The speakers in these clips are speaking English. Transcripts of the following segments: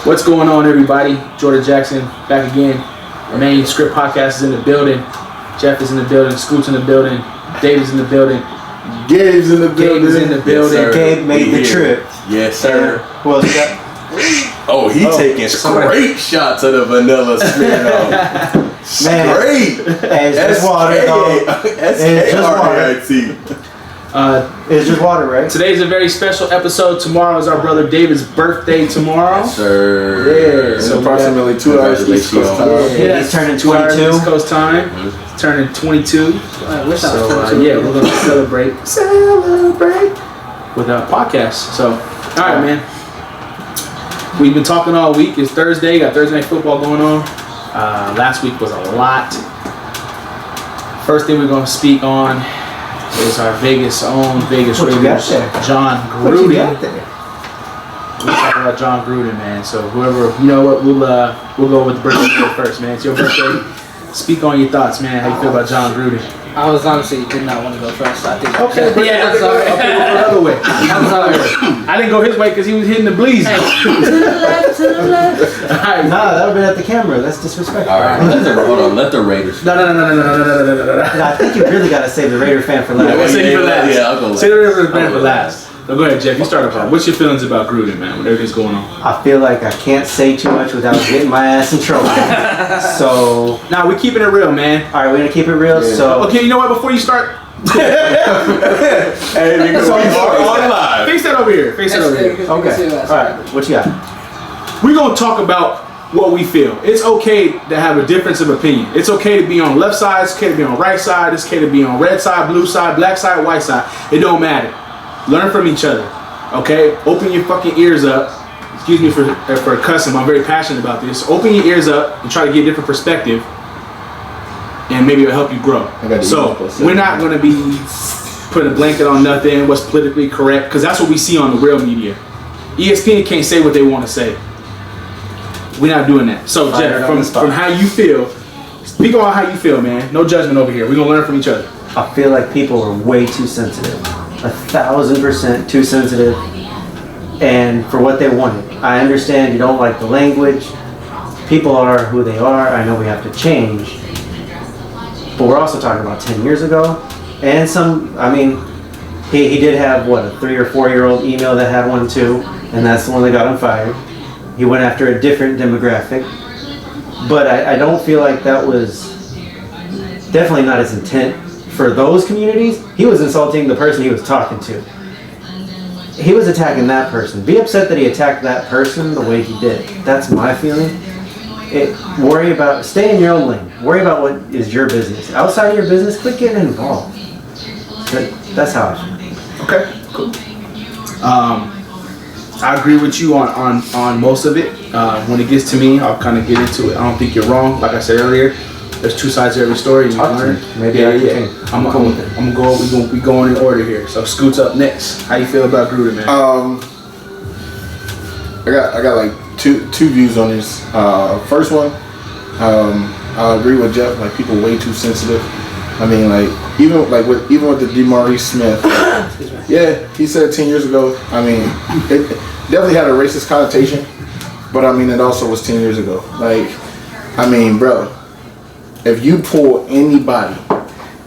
What's going on, everybody? Jordan Jackson back again. Main Script Podcast is in the building. Jeff is in the building. Scoot's in the building. David's in the building. Gabe's in the building. Gabe's in the building. Yes, Gabe made the trip. Yes, sir. Who else you got? Taking straight shots of the vanilla Smirnoff. Straight. Hey, it's just water, dog. It's just water. It's just water, right? Today's a very special episode. Tomorrow is our brother David's birthday tomorrow. Yes, sir. Yeah. So approximately 2 hours East Coast time. Yeah, he's turning 2 hours 22. East Coast time. He's turning 22. Yeah, we're going to celebrate with a podcast. So, all right, man. We've been talking all week. It's Thursday. Got Thursday Night Football going on. Last week was a lot. First thing we're going to speak on is our Vegas Raiders, John Gruden. We're talking about John Gruden, man. So whoever, you know what, we'll go with the birthday first, man. It's your birthday. Speak on your thoughts, man. How you feel about John Gruden? I was honestly did not want to go first. I think. Okay, yeah, I'm sorry. Okay, we'll go the other way. I'm sorry. I didn't go his way because he was hitting the bleeds. Hey, to the left. All right. Nah, that would have been at the camera. That's disrespectful. All right, let the Raiders. No. I think you really got to save the Raider fan for last. We'll save you for last. Yeah, I'll go last. Save the Raider fan for last. No, go ahead, Jeff. You start off. What's your feelings about Gruden, man? When everything's going on? I feel like I can't say too much without getting my ass in trouble. So, Nah, we're keeping it real, man. all right, we're gonna keep it real. Yeah. So, Okay, you know what? Before you start, Hey, nigga, we are on live. face that over here. Face that over here. okay, all right, what you got? We're gonna talk about what we feel. It's okay to have a difference of opinion. It's okay to be on the left side. It's okay to be on the right side. It's okay to be on red side, blue side, black side, white side. It don't matter. Learn from each other. Okay? Open your fucking ears up. Excuse me for cussing. I'm very passionate about this. Open your ears up and try to get a different perspective, and maybe it'll help you grow. So we're not gonna be putting a blanket on nothing. What's politically correct? Because that's what we see on the real media. ESPN can't say what they want to say. We're not doing that. So Jeff, from how you feel, speak on how you feel, man. No judgment over here. We're gonna learn from each other. I feel like people are way too sensitive. 1,000% too sensitive, and for what they wanted. I understand you don't like the language. People are who they are. I know we have to change, but we're also talking about 10 years ago, and he did have a 3 or 4 year old email that had one too, and that's the one that got him fired. He went after a different demographic, but I don't feel like that was definitely not his intent. For those communities, he was insulting the person he was talking to. He was attacking that person. Be upset that he attacked that person the way he did. That's my feeling. Stay in your own lane. Worry about what is your business. Outside of your business, quit getting involved. That's how I feel. Okay, cool. I agree with you on most of it. When it gets to me, I'll kind of get into it. I don't think you're wrong. Like I said earlier, there's two sides to every story. Maybe I'm cool with it. I'm gonna we going in order here. So Scoot's up next. How you feel about Gruden, man? I got like two views on this. First one, I agree with Jeff. Like, people way too sensitive. I mean, like even with the DeMaurice Smith. Yeah, he said 10 years ago. I mean, it definitely had a racist connotation, but I mean, it also was 10 years ago. Like, I mean, bro, if you pull anybody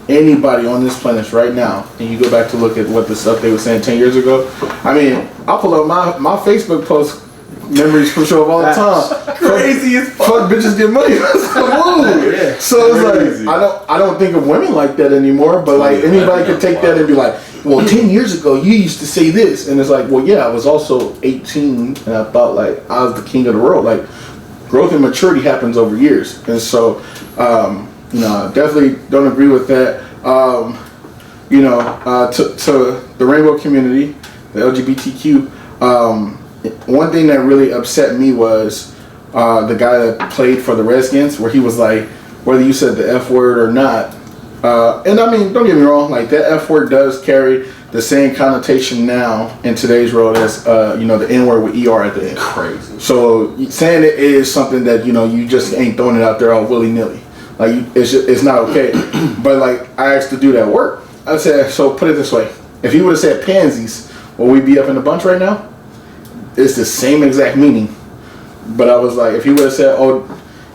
on this planet right now, and you go back to look at what the stuff they were saying 10 years ago, I mean, I'll pull up my Facebook post memories for sure of all the time. Crazy as fuck. Fuck bitches get money. Yeah. So it's like, I don't think of women like that anymore, but like anybody could take that and be like, well, 10 years ago you used to say this, and it's like, well, yeah, I was also 18 and I thought like I was the king of the world. Like, growth and maturity happens over years, and so I definitely don't agree with that. To the rainbow community, the LGBTQ, one thing that really upset me was the guy that played for the Redskins, where he was like, whether you said the F word or not, and I mean, don't get me wrong, like that F word does carry the same connotation now in today's world as the N word with ER at the end. Crazy. So saying it is something that you just ain't throwing it out there all willy nilly. Like, it's not okay. But like, I asked to do that work. I said, so put it this way: if he would have said pansies, would we be up in a bunch right now? It's the same exact meaning. But I was like, if he would have said, "Oh,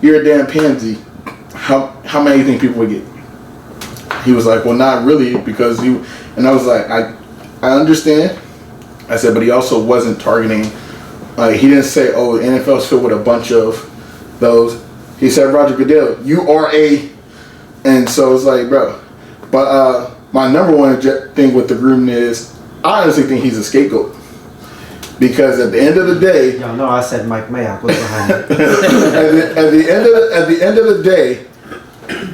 you're a damn pansy," how many do you think people would get? He was like, "Well, not really, because you." And I was like, I understand. I said, but he also wasn't targeting. Like, he didn't say, "Oh, the NFL's filled with a bunch of those." He said, "Roger Goodell, you are a," and so it's like, bro. But my number one thing with the Gruden is, I honestly think he's a scapegoat. Because at the end of the day, Y'all know I said Mike Mayock was behind it. at the end of the day,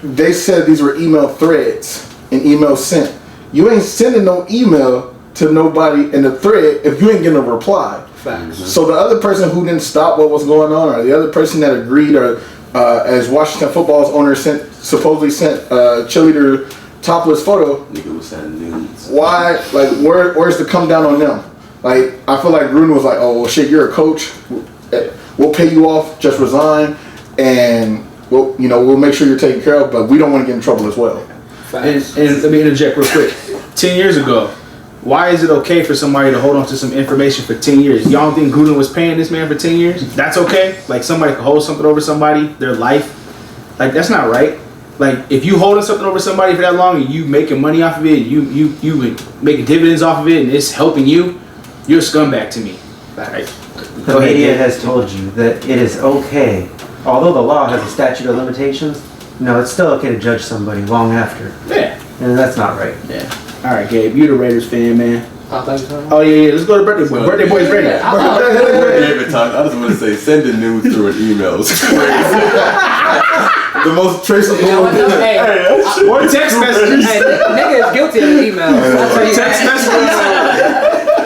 they said these were email threads and email sent. You ain't sending no email to nobody in the thread if you ain't getting a reply. Facts. So the other person who didn't stop what was going on, or the other person that agreed, or as Washington Football's owner supposedly sent cheerleader topless photo. Nigga was sending nudes. Why? Like, where's the come down on them? Like, I feel like Gruden was like, "Oh well, shit, you're a coach. We'll pay you off. Just resign, and we'll make sure you're taken care of. But we don't want to get in trouble as well." And let me interject real quick. 10 years ago, why is it okay for somebody to hold on to some information for 10 years? Y'all don't think Gruden was paying this man for 10 years? That's okay? Like, somebody could hold something over somebody, their life? Like, that's not right. Like, if you holding something over somebody for that long and you making money off of it, you making dividends off of it, and it's helping you, you're a scumbag to me. Right? The media has told you that it is okay, although the law has a statute of limitations, no, it's still okay to judge somebody long after. Yeah. And that's not right. Yeah. All right, Gabe, you the Raiders fan, man. Thank you, sir. Oh, yeah, let's go to Birthday Boy. Birthday Boy's ready. I just want to say, sending nudes through an email is crazy. The most traceable. You know what, though? Hey, Or text messages. hey, nigga is guilty of emails. I'll tell you Text that.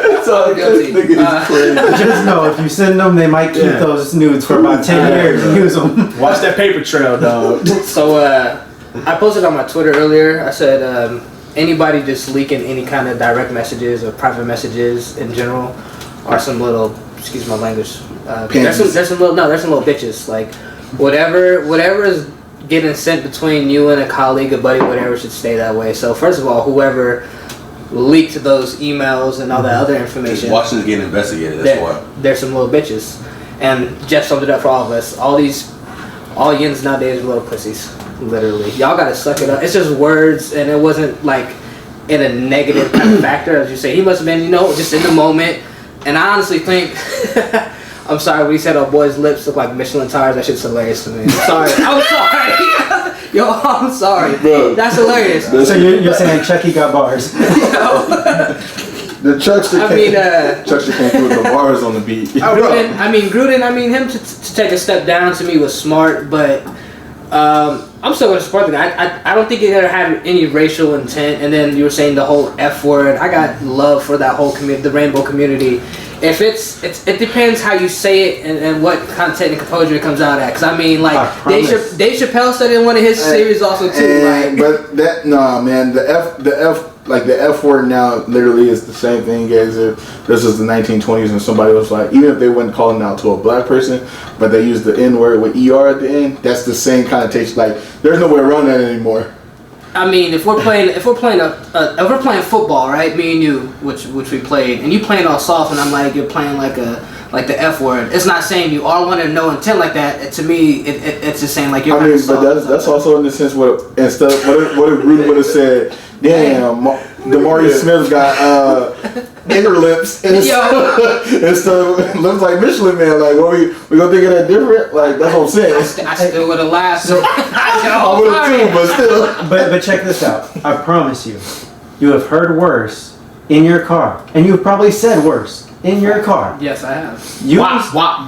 messages. So Guilty. this nigga is crazy. Just know, if you send them, they might keep Yeah. those nudes for about 10 years and use them. Watch that paper trail, dog. So I posted on my Twitter earlier. I said anybody just leaking any kind of direct messages or private messages in general are some little, excuse my language. There's some little bitches. Like whatever is getting sent between you and a colleague, a buddy, whatever, should stay that way. So first of all, whoever leaked those emails and all that other information, Washington's getting investigated. That's why. there's some little bitches. And Jeff summed it up for all of us. All yins nowadays are little pussies. Literally. Y'all gotta suck it up. It's just words, and it wasn't like in a negative kind of factor, as you say. He must have been, just in the moment. And I honestly think, I'm sorry, when he said our boy's lips look like Michelin tires, that shit's hilarious to me. I'm sorry. I'm sorry. Yo, I'm sorry. Bro. That's hilarious. So you're saying Chucky got bars? The Chuckster Chuckster came through with the bars on the beat. Gruden, him to take a step down to me was smart, but I'm still going to support the guy. I don't think he ever had any racial intent. And then you were saying the whole F word. I got love for that whole community, the rainbow community. If it depends how you say it and what content and composure it comes out at. Because Dave Chappelle said it in one of his series also too. But that man, the F word now literally is the same thing as if this was the 1920s and somebody was like, even if they weren't calling out to a black person, but they used the N word with ER at the end, that's the same connotation. Like, there's no way around that anymore. I mean, if we're playing football, right? Me and you, which we played, and you playing all soft, and I'm like, you're playing like the F word. It's not saying you all want to no intent like that. To me, it's just saying like you're. I mean, but that's also in the sense what if Gruden would have said, "Damn, Demari Smith got inner lips and stuff looks like Michelin Man." Like, what we gonna think of that different? Like, that's what I'm saying. I still would have laughed. I would have too, but still. But check this out. I promise you have heard worse in your car, and you've probably said worse in your car. Yes, I have.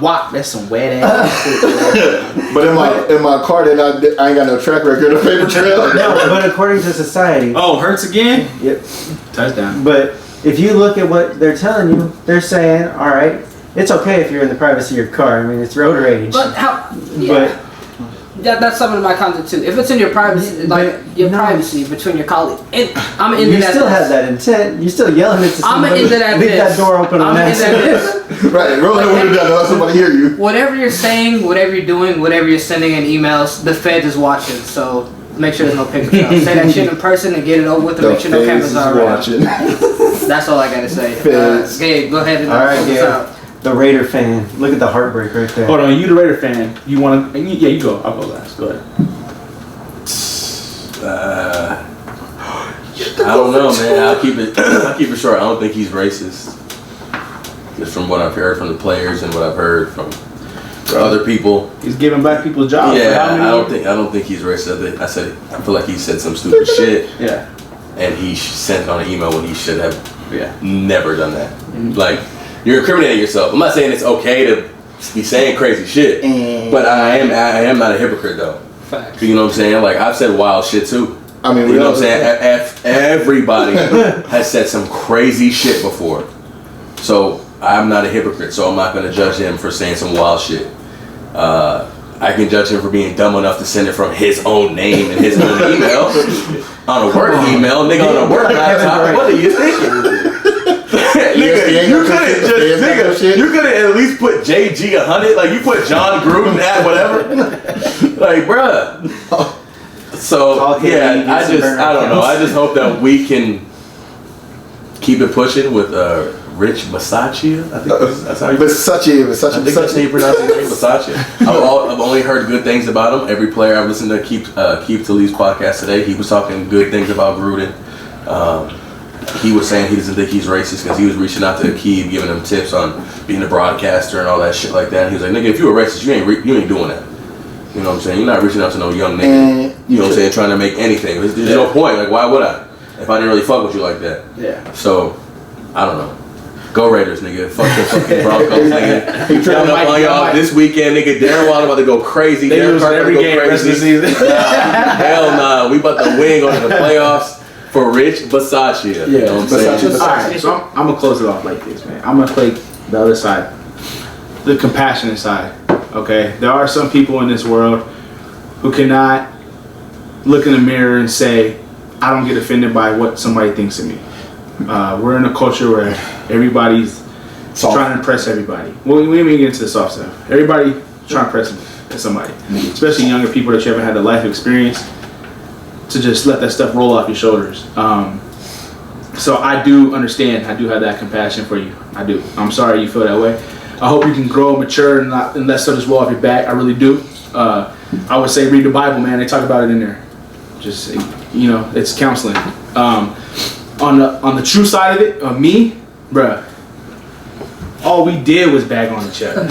Wop. That's some wet ass. But in my car, then I ain't got no track record of paper trail. No, but according to society. Oh, hurts again? Yep. Touchdown. But if you look at what they're telling you, they're saying, all right, it's okay if you're in the privacy of your car. I mean, it's road rage. But how? Yeah. That's some of my content too. If it's in your privacy, privacy between your colleagues, and I'm into you that. You still have that intent. You're still yelling it to somebody. I'm into that. Leave that door open on accident. Right, roll that window down. Let somebody hear you. Whatever you're saying, whatever you're doing, whatever you're sending in emails, the Fed is watching. So make sure there's no paper trail. Say that shit in person and get it over with, and make sure no cameras are around. That's all I gotta say. Gabe, go ahead and all right, close this out. the Raider fan. Look at the heartbreak right there. Hold on, you the Raider fan. You want to? Yeah, you go. I'll go last. Go ahead. I don't know, man. I'll keep it short. I don't think he's racist. Just from what I've heard from the players and what I've heard from other people. He's giving black people jobs. Yeah, I don't think he's racist. I feel like he said some stupid shit. Yeah. And he sent on an email when he should have Yeah. never done that. Like, you're incriminating yourself. I'm not saying it's okay to be saying crazy shit, but I am not a hypocrite though. Facts. You know what I'm saying? Like, I've said wild shit too. I mean, You know what I'm saying? Everybody has said some crazy shit before. So I'm not a hypocrite, so I'm not going to judge him for saying some wild shit. I can judge him for being dumb enough to send it from his own name and his own email on a work email, nigga, on a work laptop. What are you thinking? Nigga, you could have at least put JG 100, like you put John Gruden at whatever. Like, bruh. So yeah, I don't know. I just hope that we can keep it pushing with Rich Bisaccia. I think that's how you. Bisaccia. I think that's how you pronounce his name, Bisaccia. I've only heard good things about him. Every player I've listened to Keep Talib's podcast today, he was talking good things about Gruden. He was saying he doesn't think he's racist because he was reaching out to Akeem, giving him tips on being a broadcaster and all that shit like that. And he was like, nigga, if you were racist, you ain't doing that. You know what I'm saying? You're not reaching out to no young nigga. You know what I'm saying? Trying to make anything. There's no point. Like, why would I? If I didn't really fuck with you like that. Yeah. So, I don't know. Go Raiders, nigga. Fuck the fucking Broncos, nigga. Coming up on y'all this weekend, nigga. Darren Waller about to go crazy. They lose every game rest of the season. Hell nah. We about to win going to the playoffs for Rich Bisaccia. Yeah, You know what I'm saying? Alright, so I'm gonna close it off like this, man. I'm gonna play the other side, the compassionate side. Okay, there are some people in this world who cannot look in the mirror and say, "I don't get offended by what somebody thinks of me." We're in a culture where everybody's trying to impress everybody. Well, we ain't get into the soft stuff. Everybody trying to impress somebody, especially younger people that you haven't had the life experience to just let that stuff roll off your shoulders. So I do understand. I do have that compassion for you. I do. I'm sorry you feel that way. I hope you can grow, mature, and let stuff just roll off your back. I really do. I would say read the Bible, man. They talk about it in there. Just, you know, it's counseling. On the true side of it, me, bruh, all we did was bag on each other.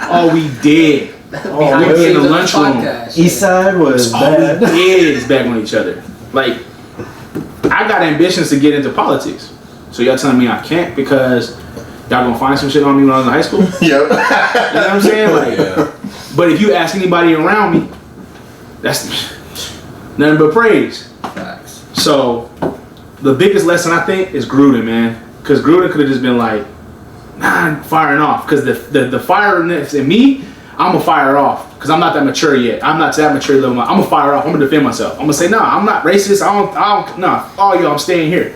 All we did. We were in the lunchroom. East side was All bad. we did is bag on each other. Like, I got ambitions to get into politics. So y'all telling me I can't because y'all gonna find some shit on me when I was in high school? Yep. You know what I'm saying? Like, Yeah. but if you ask anybody around me, that's nothing but praise. Facts. So the biggest lesson I think is Gruden, man. Because Gruden could have just been like, nah, I'm firing off. Because the fireness in me, I'm going to fire off. Because I'm not that mature yet. I'm not to that mature level. I'm going to fire off. I'm going to defend myself. I'm going to say, nah, I'm not racist. Nah, all y'all, I'm staying here.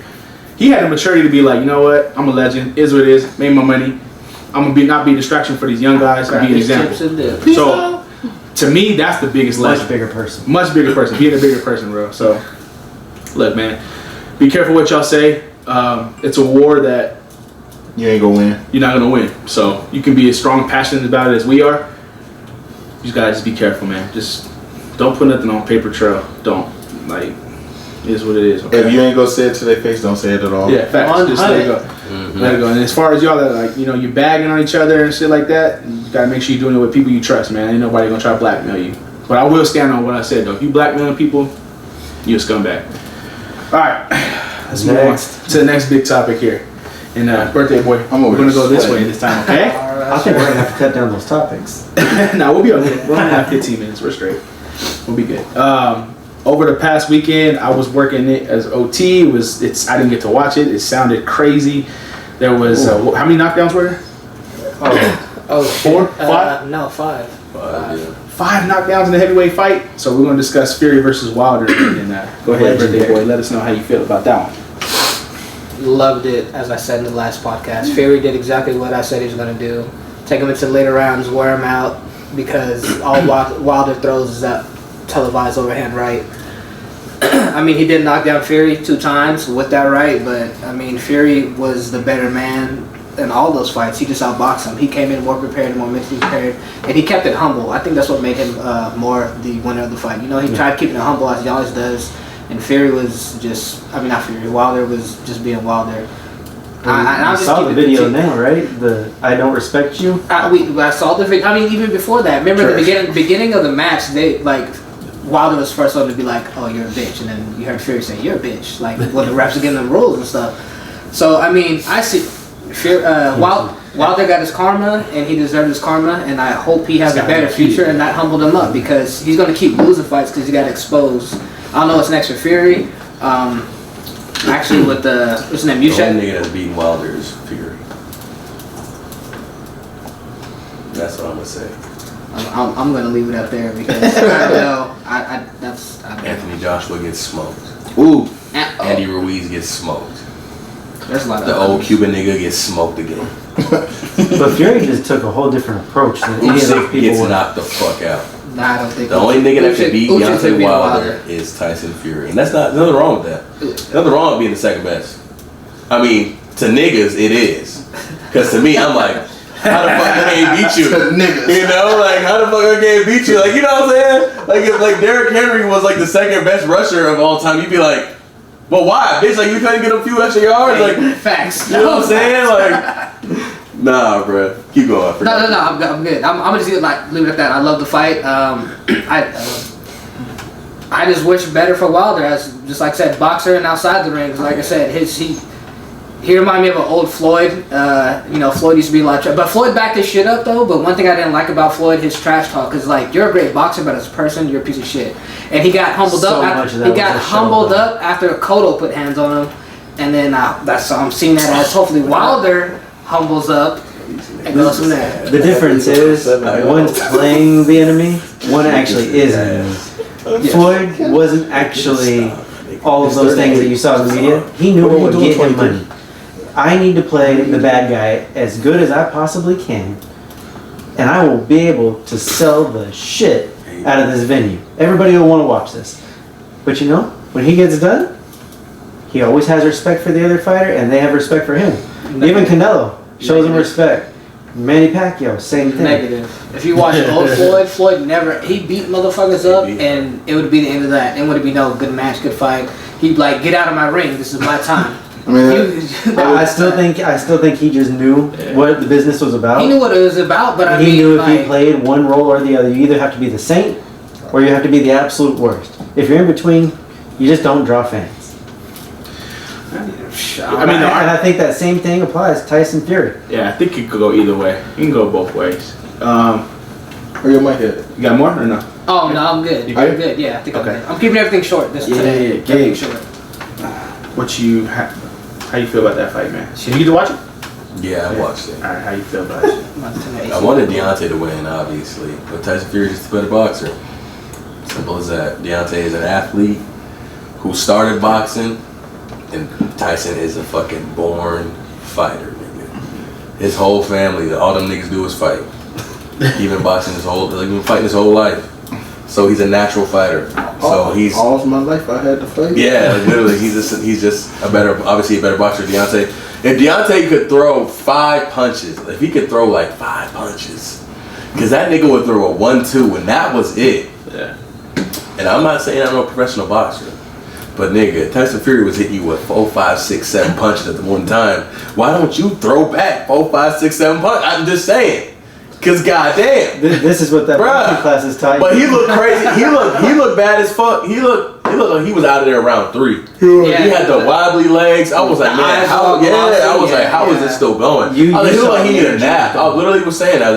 He had the maturity to be like, you know what? I'm a legend. Is what it is. Made my money. I'm going to not be a distraction for these young guys. Be an example. So to me, that's the biggest lesson. Much bigger person. Much bigger person. Being a bigger person, bro. So, look, man. Be careful what y'all say. It's a war that You ain't gonna win. you're not gonna win. So you can be as strong, passionate about it as we are. You just gotta be careful, man. Just don't put nothing on paper trail. Don't. Like, it is what it is. Okay? If you ain't gonna say it to their face, don't say it at all. Yeah, facts. Just let it go. Let it go. And as far as y'all that, like, you know, you're bagging on each other and shit like that, you gotta make sure you're doing it with people you trust, man. Ain't nobody gonna try to blackmail you. But I will stand on what I said though. If you blackmailing people, you a scumbag. Alright. Let's move on to the next big topic here. And birthday boy, we're gonna go this way this time, okay? I think we're gonna have to cut down those topics. Nah, we'll be okay. We're only have 15 minutes. We're straight. We'll be good. Over the past weekend, I was working it as OT. I didn't get to watch it. It sounded crazy. There was how many knockdowns were there? Oh, Four? shit. Five? No, five. Yeah. 5 knockdowns in the heavyweight fight. So we're gonna discuss Fury versus Wilder. And go ahead, birthday boy. Let us know how you feel about that one. Loved it, as I said in the last podcast. Fury did exactly what I said he was going to do. Take him into later rounds, wear him out, because all Wilder throws is that televised overhand right. I mean, he did knock down Fury 2 times with that right, but I mean, Fury was the better man in all those fights, he just outboxed him. He came in more prepared, more mentally prepared, and he kept it humble. I think that's what made him more the winner of the fight. You know, he tried keeping it humble as he always does, and Fury was just, I mean, not Fury, Wilder was just being Wilder. I saw the video now, right? The I don't respect you. I saw the video. I mean, even before that, remember the beginning of the match, they like Wilder was first one to be like, "Oh, you're a bitch," and then you heard Fury say, "You're a bitch," like when the refs are giving them rules and stuff. So I mean, I see Wilder got his karma, and he deserved his karma, and I hope he has a better future, and that humbled him up because he's going to keep losing fights because he got exposed. I don't know what's next for Fury. Actually, with what's his name, The only nigga that's beating Wilder is Fury. That's what I'm gonna say. I'm gonna leave it up there because I know I Anthony Joshua gets smoked. Ooh. Andy Ruiz gets smoked. There's a lot of The old Cuban nigga gets smoked again. But Fury just took a whole different approach than any of those Usyk people gets would. knocked the fuck out. Nah, I don't think The only nigga that can beat Usyk Deontay beat Wilder is Tyson Fury, and that's nothing wrong with that. Nothing wrong with being the second best. I mean, to niggas it is, because to me I'm like, how the fuck I can't beat you? Niggas. You know, like how the fuck I can't beat you? Like you know what I'm saying? Like if like Derrick Henry was like the second best rusher of all time, you'd be like, well why? Bitch, like you couldn't get a few extra yards? Like facts. you know what I'm saying? Like nah, bro. Keep going. No, I'm good. I'm gonna just leave it at that. I love the fight. I just wish better for Wilder, as just like I said, boxer and outside the ring. Like I said, he reminded me of an old Floyd. You know, Floyd used to be a lot, but Floyd backed his shit up though. But one thing I didn't like about Floyd, his trash talk, is like you're a great boxer, but as a person, you're a piece of shit. And he got humbled up. After Cotto put hands on him, and then I'm seeing that as hopefully Wilder humbles up and goes from there. The difference is one's playing the enemy, one actually is the enemy. Floyd wasn't actually all of those things that you saw in the media. He knew what would get him money. I need to play the bad guy as good as I possibly can, and I will be able to sell the shit out of this venue. Everybody will want to watch this. But you know, when he gets done, he always has respect for the other fighter, and they have respect for him. Even Canelo shows him respect. Manny Pacquiao, same thing. Negative. If you watch old Floyd never, he beat motherfuckers up, and it would be the end of that. It would be no good match, good fight. He'd like, get out of my ring. This is my time. I mean, I still think he just knew what the business was about. He knew what it was about, but he knew if he played one role or the other, you either have to be the saint or you have to be the absolute worst. If you're in between, you just don't draw fans. I mean, and I think that same thing applies to Tyson Fury. Yeah, I think it could go either way. You can go both ways. Where your mic hit? You got more or no? Oh no, I'm good. You I'm good? good. Yeah, I think Okay. I'm keeping everything short. Today. Yeah. Everything short. How you feel about that fight, man? Did you get to watch it? Yeah, I watched it. All right, how you feel about it? I wanted Deontay to win, obviously, but Tyson Fury is just a better boxer. Simple as that. Deontay is an athlete who started boxing, and Tyson is a fucking born fighter, nigga. His whole family, all them niggas do is fight. He been boxing fighting his whole life. So he's a natural fighter. So he's all of my life I had to fight. yeah, like literally, he's just obviously a better boxer. Deontay. If Deontay could throw 5 punches, if he could throw like 5 punches, because that nigga would throw a 1-2 and that was it. Yeah. And I'm not saying I'm no professional boxer, but nigga, Tyson Fury was hitting you with 4, 5, 6, 7 punches at the one time. Why don't you throw back 4, 5, 6, 7 punches? I'm just saying. Cause goddamn, this is what that boxing class is taught you. But he looked crazy. He looked bad as fuck. He looked like he was out of there around 3. Yeah, he had the wobbly legs. I was like, man, how is this still going? You I looked like he saw needed a nap. I literally was saying that.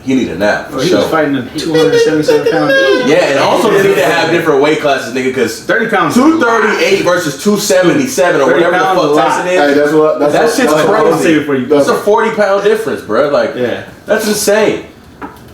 He needed a nap for He sure. was fighting a 277 pound dude. Yeah, and also they need to have different weight classes, nigga, because 30 pounds. 238 versus 277 or 30 whatever the pounds fuck a lot. Tyson is. Hey, that shit's crazy. For you. That's a 40-pound difference, bro. Like, Yeah. that's insane.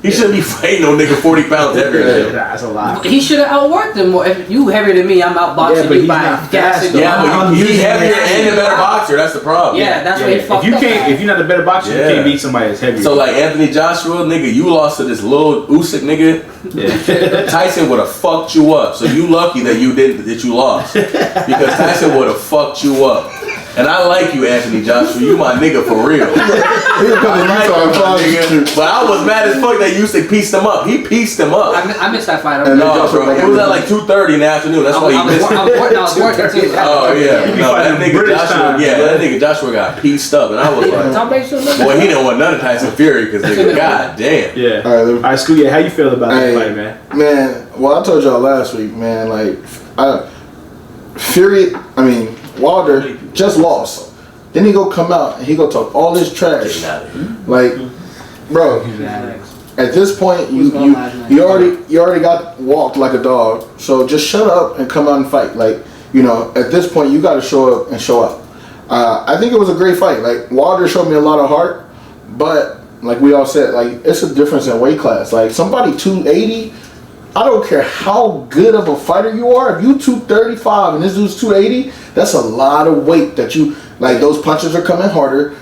He shouldn't be fighting no nigga 40 pounds heavier than him. That's a lot. He should have outworked him more. If you heavier than me, I'm outboxing Yeah, but you he's by not gas. fast, Yeah, but he's using heavier that and a better boxer. That's the problem. Yeah, that's what he fucked If you up. can't, if you're not the better boxer, Yeah. you can't beat somebody that's heavier. So like Anthony Joshua, nigga, you lost to this little Usyk nigga. yeah. Tyson would have fucked you up. So you lucky that you lost because Tyson would have fucked you up. And I like you, Anthony Joshua. You my nigga for real. But I was mad as fuck that Usyk pieced him up. He pieced him up. I missed that fight. No, bro. It was at like 2:30 in the afternoon. That's why you missed it. I was working too. Oh yeah. No, that nigga Joshua got pieced up, and I was like, boy, he didn't want none of Tyson Fury because nigga, god damn. Yeah. All right, Scooty, how you feel about that fight, man? Man, well, I told y'all last week, man. Like, Wilder just lost. Then he go come out and he go talk all this trash. Like, bro, at this point you already got walked like a dog. So just shut up and come out and fight. Like, you know, at this point you got to show up and show up. I think it was a great fight. Like, Wilder showed me a lot of heart, but like we all said, like, it's a difference in weight class. Like, somebody 280. I don't care how good of a fighter you are. If you 235 and this dude's 280, that's a lot of weight that you, like, those punches are coming harder.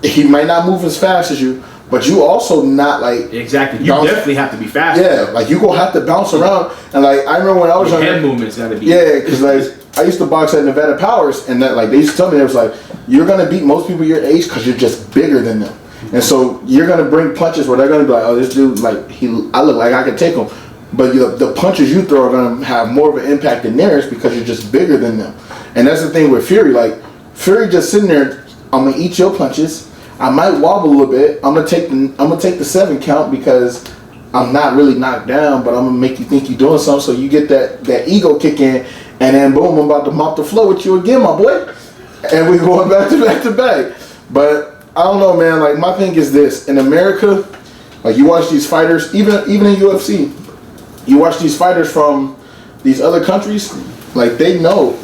He might not move as fast as you, but you also not like... Exactly. You definitely have to be faster. Yeah, like, you gonna have to bounce around. And like, I remember when I was younger... Head movements gotta be... Yeah, because like, I used to box at Nevada Powers, and that, like, they used to tell me, it was like, you're gonna beat most people your age because you're just bigger than them. And so you're gonna bring punches where they're gonna be like, oh, this dude, like, I look like I can take him. But the punches you throw are going to have more of an impact than theirs because you're just bigger than them. And that's the thing with Fury. Like, Fury just sitting there, I'm going to eat your punches. I might wobble a little bit. I'm going to take the 7 count because I'm not really knocked down, but I'm going to make you think you're doing something. So you get that ego kick in, and then boom, I'm about to mop the floor with you again, my boy. And we're going back to back to back. But I don't know, man. Like, my thing is this. In America, like, you watch these fighters, even in UFC, you watch these fighters from these other countries, like, they know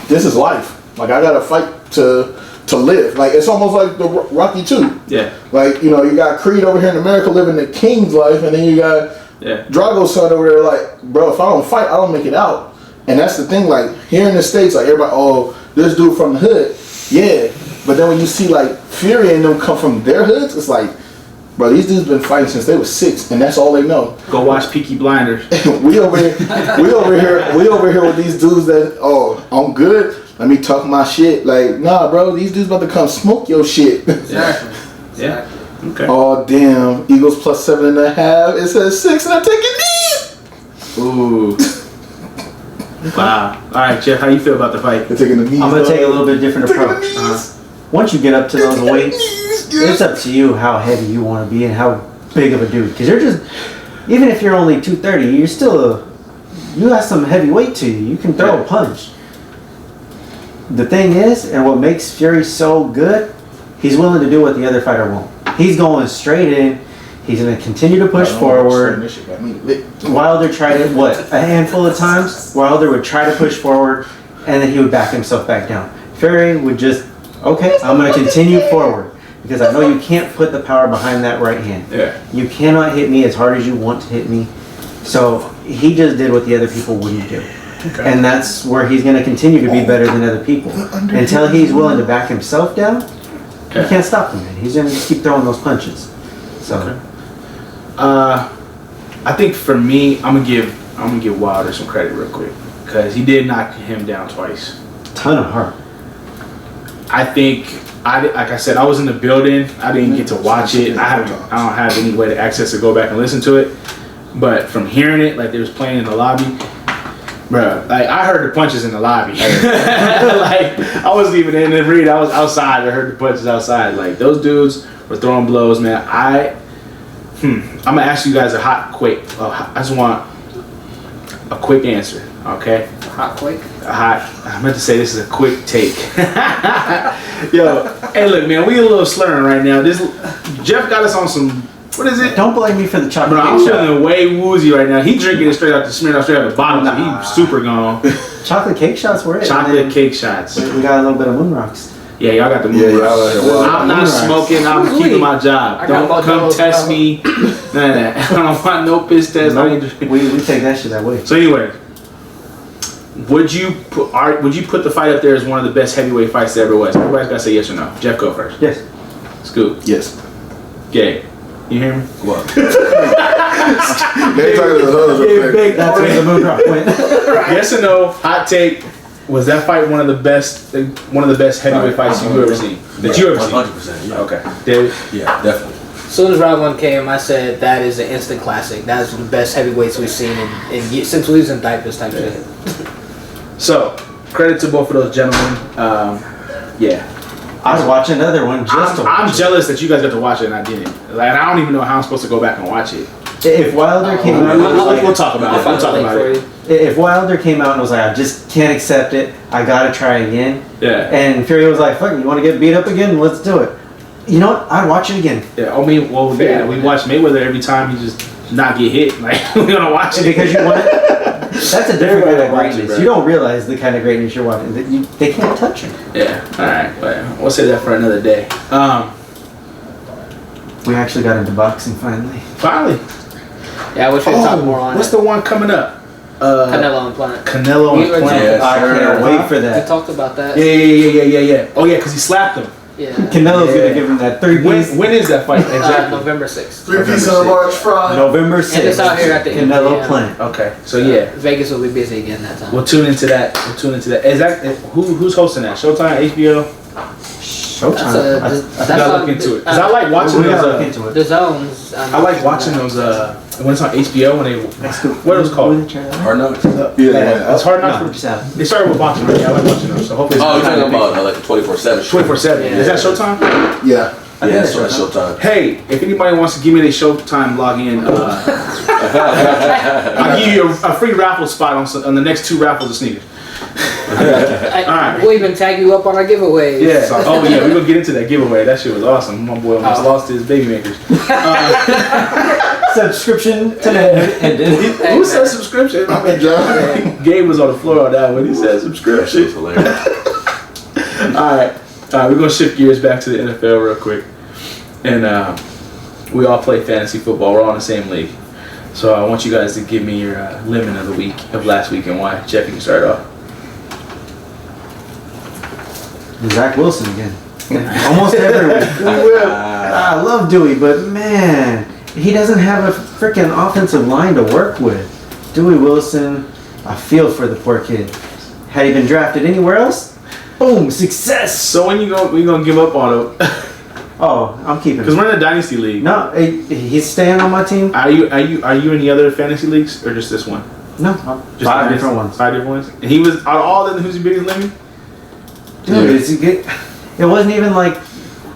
this is life. Like, I gotta fight to live. Like, it's almost like the Rocky 2. Yeah. Like, you know, you got Creed over here in America living the king's life, and then you got Drago's son over there. Like, bro, if I don't fight, I don't make it out. And that's the thing. Like, here in the States, like, everybody, oh, this dude from the hood, yeah. But then when you see like Fury and them come from their hoods, it's like, bro, these dudes been fighting since they was 6, and that's all they know. Go watch Peaky Blinders. we over here with these dudes that, oh, I'm good. Let me talk my shit. Like, nah, bro, these dudes about to come smoke your shit. Exactly. Yeah. Okay. Oh damn, Eagles plus 7.5. It says 6, and I'm taking these. Ooh. Wow. All right, Jeff, how you feel about the fight? They're taking the knees. I'm gonna take a little bit different approach. Once you get up to those weights, it's up to you how heavy you want to be and how big of a dude. Because you're just, even if you're only 230, you're still you got some heavy weight to you. You can throw a punch. The thing is, and what makes Fury so good, he's willing to do what the other fighter won't. He's going straight in. He's going to continue to push forward. Wilder tried it, a handful of times? Wilder would try to push forward, and then he would back himself back down. Fury would just, okay, I'm going to continue forward. Because I know you can't put the power behind that right hand. Yeah. You cannot hit me as hard as you want to hit me. So he just did what the other people wouldn't do. Okay. And that's where he's going to continue to be better than other people. Until he's willing to back himself down, you can't stop him, man. He's going to just keep throwing those punches. So, I think for me, I'm gonna give Wilder some credit real quick because he did knock him down twice. Ton of heart. I think like I said, I was in the building. I didn't get to watch it. I don't have any way to access to go back and listen to it. But from hearing it, like they was playing in the lobby, bro. Like I heard the punches in the lobby. Like I wasn't even in the ring. I was outside. I heard the punches outside. Like those dudes were throwing blows, man. I'm gonna ask you guys I just want a quick answer, okay? I meant to say this is a quick take. Yo, hey, look, man, we a little slurring right now. Jeff got us on some. What is it? Don't blame me for the chocolate. Bro, I'm feeling way woozy right now. He drinking it straight out the Smirnoff, straight out the bottom. So he's super gone. Chocolate cake shots were it? Chocolate cake shots. We got a little bit of moon rocks. Yeah, y'all got the moon rocks. I'm not smoking. I'm keeping my job. Don't come test me. None of that. I don't want no piss test. No, we take that shit that way. So anyway, would you put the fight up there as one of the best heavyweight fights there ever was? Everybody's gotta say yes or no. Jeff, go first. Yes. Scoop. Yes. Gay. You hear me? What? That's where the moon rock went. Yes or no? Hot take. Was that fight one of the best heavyweight fights you've ever seen? That you ever seen? 100%. Yeah. Okay. David? Yeah, definitely. As soon as round one came, I said that is an instant classic. That's the best heavyweights we've seen since we was in diapers type shit. So, credit to both of those gentlemen. Yeah. I was watching another one just to watch I'm it. jealous that you guys got to watch it and I didn't. Like, I don't even know how I'm supposed to go back and watch it. If Wilder came out, We'll talk about it. We'll talk about it. if Wilder came out and was like, I just can't accept it, I gotta try again. Yeah. And Fury was like, fuck, you want to get beat up again? Let's do it. You know what? I'd watch it again. Yeah. I mean, well, yeah. We watch Mayweather every time he just not get hit. Like, we're gonna watch it Because you want it. That's a different kind of Watch it, greatness. bro. You don't realize the kind of greatness you're watching. They can't touch him. Yeah. All right. But we'll save that for another day. We actually got into boxing finally. Finally. Yeah, I wish we could talk more on What's it. the one coming up? Canelo and Plant. Canelo We and were Plant. Yeah, I sure. can't wait for We that. talked about that. Yeah. Oh yeah, because he slapped him. Yeah. Canelo's Yeah. gonna give him that 3 piece. When is that fight exactly? November 6th. 3 pieces of large fry. November 6th. And it's out here at the end. Canelo Yeah. Plant. Okay, so yeah, Vegas will be busy again that time. we'll tune into that. Is that who's hosting that? Showtime, HBO? Showtime. That's I gotta look into it because I like watching We gotta look those. into it. the zones. I like watching those. When it's on HBO when they what it was called? Hard Knocks. Yeah. It's Hard No, Knocks. just out. They started with boxing, right? Yeah, I like watching those. So hopefully. Oh, you're talking about like a 24/7. 24/7. Is that Showtime? Yeah. Yeah, that's right. Showtime. Hey, if anybody wants to give me their Showtime login, I'll give you a free raffle spot on the next 2 raffles of sneakers. Alright. We'll even tag you up on our giveaways. Yeah. Oh yeah, we're gonna get into that giveaway. That shit was awesome. My boy almost lost his baby makers. Subscription to that ended. Who said subscription? I'm in John. Gabe was on the floor on that one. He said That subscription. shit's hilarious. Alright, we're gonna shift gears back to the NFL real quick. And we all play fantasy football. We're all in the same league. So I want you guys to give me your lemon of the week, of last week, and why. Jeff, you can start off. Zach Wilson again. Almost every week. I love Dewey, but man, he doesn't have a freaking offensive line to work with. Dewey Wilson, I feel for the poor kid. Had he been drafted anywhere else, boom, success. So when you gonna give up on him? Oh, I'm keeping Because him. we're in a dynasty league. No, he's staying on my team. Are you in the other fantasy leagues or just this one? No, Just five the different ones. 5 different ones. And he was out of all of them. Who's your biggest lemon? Dude, it wasn't even like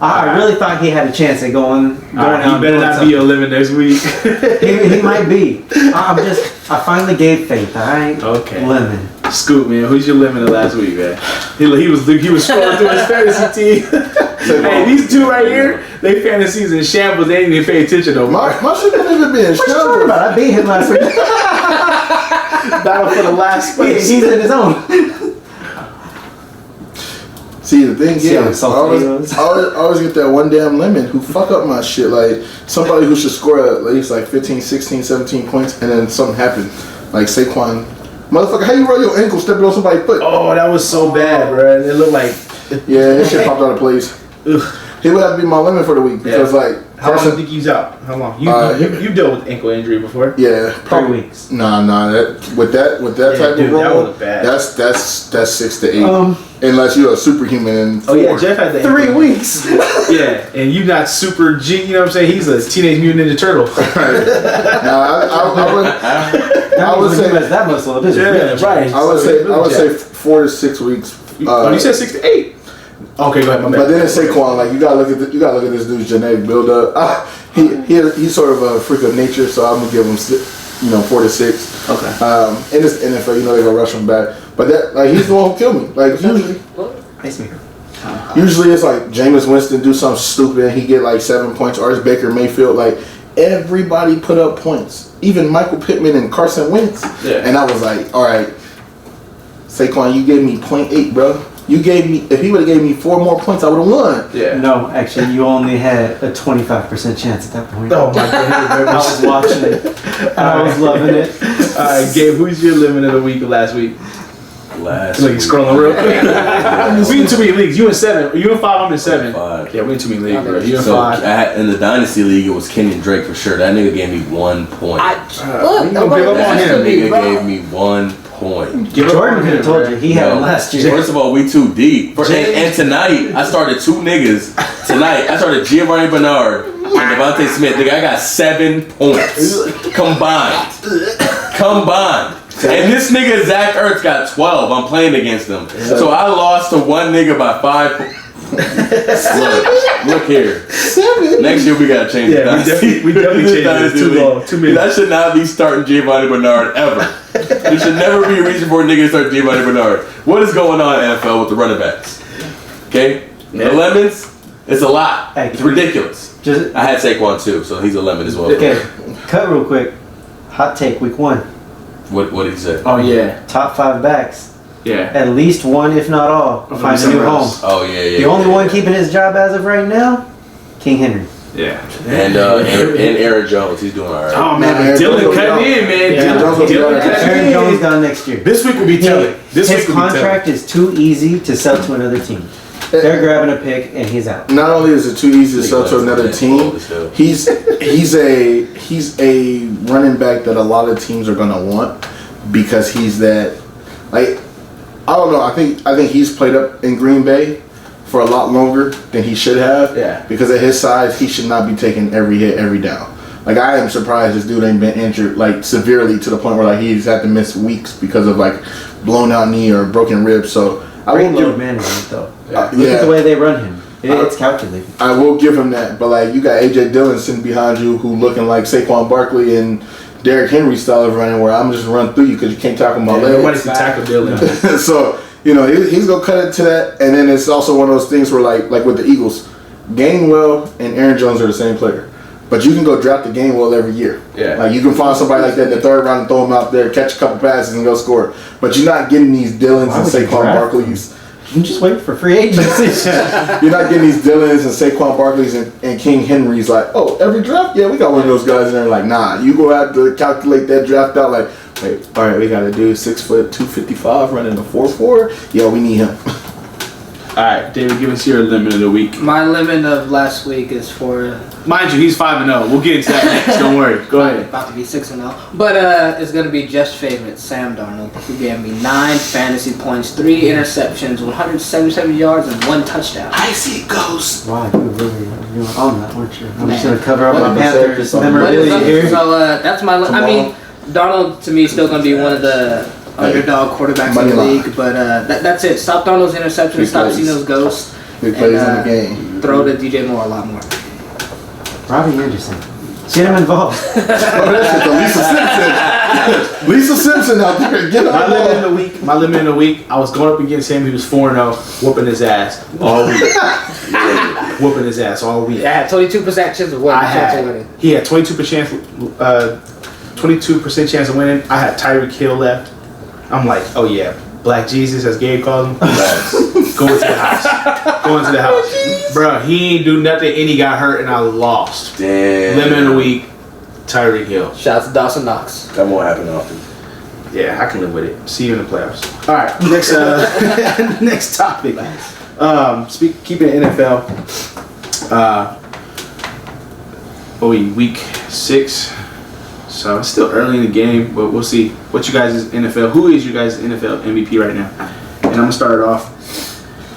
I really thought he had a chance at going He out. better and not doing be a lemon next week. something. He might be. I finally gave faith. All right. Okay. Lemon. Scoop, man. Who's your lemon of last week, man? He was scrolling through his fantasy team. Hey, these 2 right here, they fantasies in shambles. They ain't even pay attention no more. My shit don't even be in What you talking shambles. about? I beat him last week. Battle for the last place. He's in his own. See, the thing See how is, I salty he was? always get that one damn lemon who fuck up my shit. Like, somebody who should score at least like 15, 16, 17 points, and then something happened. Like Saquon. Motherfucker, how you roll your ankle stepping on somebody's foot? Oh, that was so bad, bro. It looked like. Yeah, that shit popped out of place. Ugh. He would have to be my lemon for the week because, like, How long do you Carson. think he's out? How long? You dealt with ankle injury before? Yeah, 3 weeks. Nah. With that Yeah, type dude, of that role, was bad. that's 6 to 8. Unless you're a superhuman. And Oh yeah, 4. Jeff had the 3 ankle. weeks. Yeah, and you not super G. You know what I'm saying? He's a Teenage Mutant Ninja Turtle. I would say that muscle up. Yeah, right. I would say 4 to 6 weeks. Oh, you said 6 to 8. Okay, go ahead. My bad. But then it's Saquon. Like, you gotta look at this dude's genetic buildup. He's sort of a freak of nature, so I'm gonna give him 4 to 6. Okay. In this NFL, they gonna rush him back. But that, like, he's the one who killed me. Like, usually it's like Jameis Winston do something stupid and he get like 7 points, or it's Baker Mayfield. Like, everybody put up points, even Michael Pittman and Carson Wentz. Yeah. And I was like, all right, Saquon, you gave me 0.8, bro. You gave me, if he would have gave me 4 more points, I would have won. Yeah. No, actually, you only had a 25% chance at that point. Oh my god. I was watching it. And I was loving it. All right, Gabe, who's your lemon of the week of last week? Last Like week. scrolling real quick. We in too many leagues. You in 7. You in 5. I'm in 7. 5. Yeah, we in too many leagues, bro. You in So 5. in the Dynasty League, it was Kenyon Drake for sure. That nigga gave me 1 point. We gonna give up on That him. nigga gave me 1 point. point. Jordan could have told you he had him last year. First of all, we too deep. And tonight, I started 2 niggas. Tonight, I started Giovanni Bernard and Devontae Smith. Nigga, I got 7 points combined. And this nigga Zach Ertz got 12. I'm playing against him. So I lost to one nigga by 5 points. Look here. 7. Next year we gotta change the dynasty. We definitely changed it. Too many. I should not be starting Giovanni Bernard ever. There should never be a reason for a nigga to start Giovanni Bernard. What is going on in NFL with the running backs? Okay? The lemons, it's a lot. It's ridiculous. I had Saquon too, so he's a lemon as well. Okay, cut real quick. Hot take, week 1. What did he say? Oh yeah. Top 5 backs. Yeah. At least one, if not all, find a new home. Oh yeah. The only one keeping his job as of right now, King Henry. Yeah. And Aaron Jones, he's doing alright. Oh man, Dylan cutting in, man. Dylan Aaron Jones gone next year. This week will be telling. His contract is too easy to sell to another team. They're grabbing a pick and he's out. Not only is it too easy to sell to another team, he's a running back that a lot of teams are gonna want because he's that, like, I don't know. I think he's played up in Green Bay for a lot longer than he should have. Yeah. Because at his size, he should not be taking every hit, every down. Like, I am surprised this dude ain't been injured like severely to the point where like he's had to miss weeks because of like blown out knee or broken ribs. So I Great won't load give. management though. Yeah. Look at the way they run him. It's calculated. I will give him that. But like, you got AJ Dillon sitting behind you who looking like Saquon Barkley and Derrick Henry style of running, where I'm just run through you because you can't tackle my legs. Nobody can tackle Dylan. So, you know, he's gonna cut it to that. And then it's also one of those things where like with the Eagles, Gainwell and Aaron Jones are the same player, but you can go draft the Gainwell every year. Yeah. Like, you can find somebody like that in the 3rd round and throw him out there, catch a couple passes and go score. But you're not getting these Dylans Why and would you Saquon draft Barkleys. You just wait for free agency. You're not getting these Dylans and Saquon Barkleys and King Henrys like, oh, every draft? Yeah, we got one of those guys in there. Like, nah, you go have to calculate that draft out like, wait, all right, we got to do 6 foot, 255, running a 4.4. Yeah, we need him. All right, David, give us your limit of the week. My limit of last week is for... Mind you, he's 5-0. We'll get into that next. Don't worry. Go ahead. About to be 6-0. But it's going to be just favorite, Sam Darnold, who gave me 9 fantasy points, 3 interceptions, 177 yards, and 1 touchdown. I see ghosts. Wow, you were on that, weren't you? I'm just going to cover up my 100% Panthers something. memorabilia here. So that's my... I mean, Darnold, to me, is still going to be one of the underdog quarterbacks in the league. But that's it. Stop throwing those interceptions. Big Stop plays. seeing those ghosts. Big plays in the game. Throw to DJ Moore a lot more. Robbie Anderson. Get him involved. Oh, that's Lisa Simpson out there. Get My limit in the week. I was going up against him. He was 4-0, whooping his ass all week. Whooping his ass all week. I had 22% chance of winning. He had 22% chance of winning. I had Tyreek Hill left. I'm like, oh yeah, Black Jesus, as Gabe calls him. Going to the house. Bro, he ain't do nothing and he got hurt and I lost. Damn. Limit of the week, Tyreek Hill. Shout out to Dawson Knox. That won't happen often. Yeah, I can live with it. See you in the playoffs. All right, next next topic. Keeping it NFL. Week 6. So it's still early in the game, but we'll see. What you guys' NFL? Who is your guys' NFL MVP right now? And I'm gonna start it off.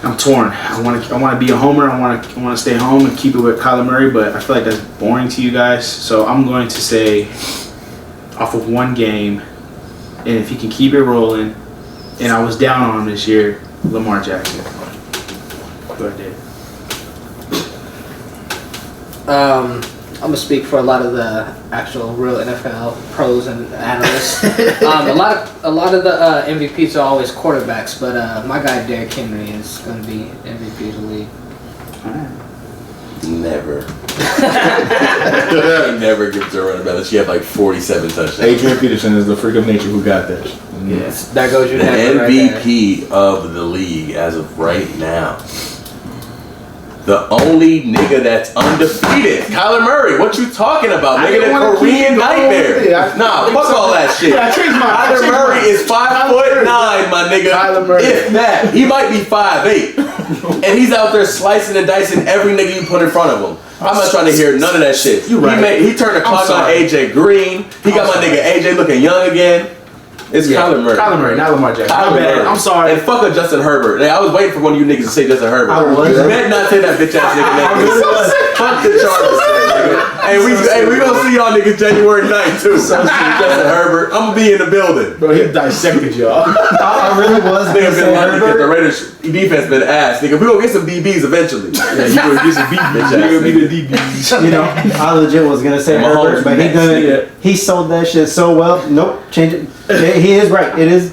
I'm torn. I want to be a homer. I want to stay home and keep it with Kyler Murray, but I feel like that's boring to you guys. So I'm going to say, off of one game, and if he can keep it rolling, and I was down on him this year, Lamar Jackson. Go ahead, Dave. I'm gonna speak for a lot of the actual real NFL pros and analysts. A lot of the MVPs are always quarterbacks, but my guy Derrick Henry is gonna be MVP of the league. Never. He never gives a running back. She had like 47 touchdowns. Adrian Peterson is the freak of nature who got that. Yes, that goes your The head MVP of the league as of right now. The only nigga that's undefeated. Kyler Murray, what you talking about? Nigga, the Korean nightmare. Nah, fuck all that shit. Kyler Murray is 5'9", my nigga. Kyler Murray. If that, he might be 5'8". And he's out there slicing and dicing every nigga you put in front of him. I'm not trying to hear none of that shit. You right. He turned the clock on AJ Green. He got my nigga AJ looking young again. It's Kyler Murray. Kyler Murray, not Lamar Jackson. Kyler My bad. Murray. I'm sorry. And fuck a Justin Herbert. Hey, I was waiting for one of you niggas to say Justin Herbert. I was. You better not say that bitch ass nigga. Fuck the Chargers. Hey, we gonna see y'all niggas January 9th too. Justin Herbert. I'm gonna be in the building. Bro, he dissected y'all. I really was Nigga gonna been say lucky because the Herbert. Raiders defense been ass. Nigga, we gonna get some DBs eventually. Yeah, you gonna get some beat, bitch. You gonna be the DBs. You know, I legit was gonna say Mahomes Herbert, but he next, done nigga. it. He sold that shit so well. Nope, change it. He is right. It is.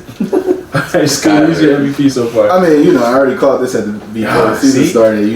Hey, Scott, who's your MVP so far? I mean, I already called this at the before the season started.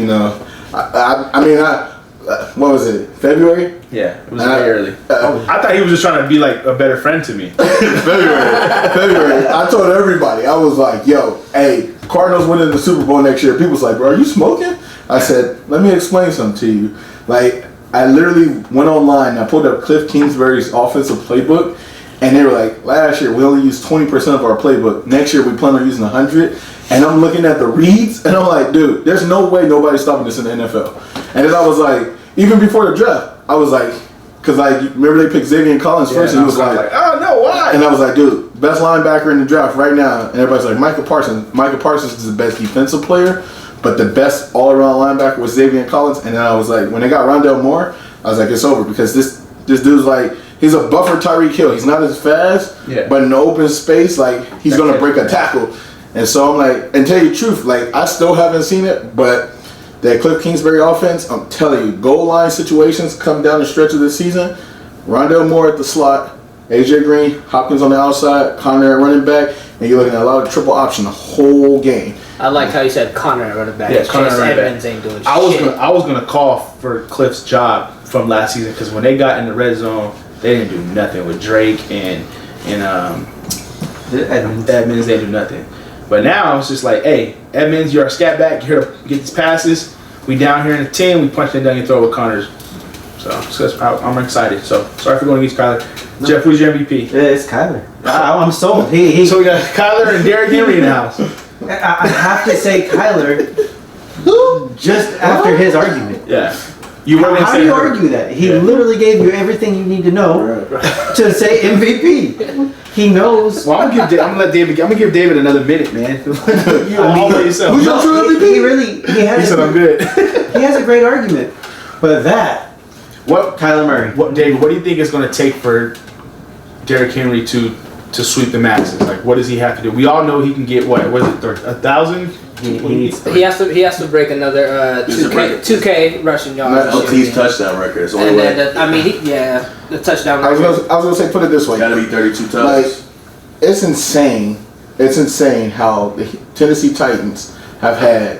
What was it? February? Yeah, it was very early. I thought he was just trying to be like a better friend to me. February. I told everybody. I was like, "Yo, hey, Cardinals winning the Super Bowl next year." People was like, "Bro, are you smoking?" I said, "Let me explain something to you." Like, I literally went online and I pulled up Cliff Kingsbury's offensive playbook, and they were like, "Last year we only used 20% of our playbook. Next year we plan on using 100." And I'm looking at the reads, and I'm like, "Dude, there's no way nobody's stopping this in the NFL." And then I was like, even before the draft, I was like, because remember they picked Xavier Collins first, and he was like, "Oh no, why?" and I was like, dude, best linebacker in the draft right now. And everybody's like, Michael Parsons. Michael Parsons is the best defensive player, but the best all-around linebacker was Xavier Collins. And then I was like, when they got Rondell Moore, I was like, it's over, because this dude's like, he's a buffer Tyreek Hill. He's not as fast, but in the open space, like, he's going to break a tackle. And so I'm like, and tell you the truth, like, I still haven't seen it, but that Cliff Kingsbury offense, I'm telling you, goal line situations come down the stretch of this season. Rondell Moore at the slot, AJ Green, Hopkins on the outside, Connor at running back, and you're looking at a lot of triple option the whole game. I like how you said Connor at running back. Yeah, Connor at running back. Evans ain't doing I was shit. gonna call for Cliff's job from last season, because when they got in the red zone, they didn't do nothing with Drake and Edmonds. They didn't do nothing. But now it's just like, hey, Edmonds, you're a scat back. You're here to get these passes. We down here in the 10. We punch it down your throat with Connors. So I'm excited. So sorry for going against Kyler. No. Jeff, who's your MVP? Yeah, it's Kyler. I'm sold. So we got Kyler and Derrick Henry in the house. I have to say Kyler. Just after his argument. Yeah. You were How do you argue that? He literally gave you everything you need to know to say MVP. He knows. Well, I'm gonna give David another minute, man. You all by yourself. Who's your true MVP? He said I'm good. He has a great argument, but Kyler Murray. David, what do you think it's going to take for Derrick Henry to sweep the masses? Like, what does he have to do? We all know he can get what is it, 1,000? He needs. He has to break another 2K rushing yards. LT's touchdown record. It's the And only way. then the touchdown I record. was gonna say, put it this way. Gotta be 32 touchdowns. Like, it's insane. It's insane how the Tennessee Titans have had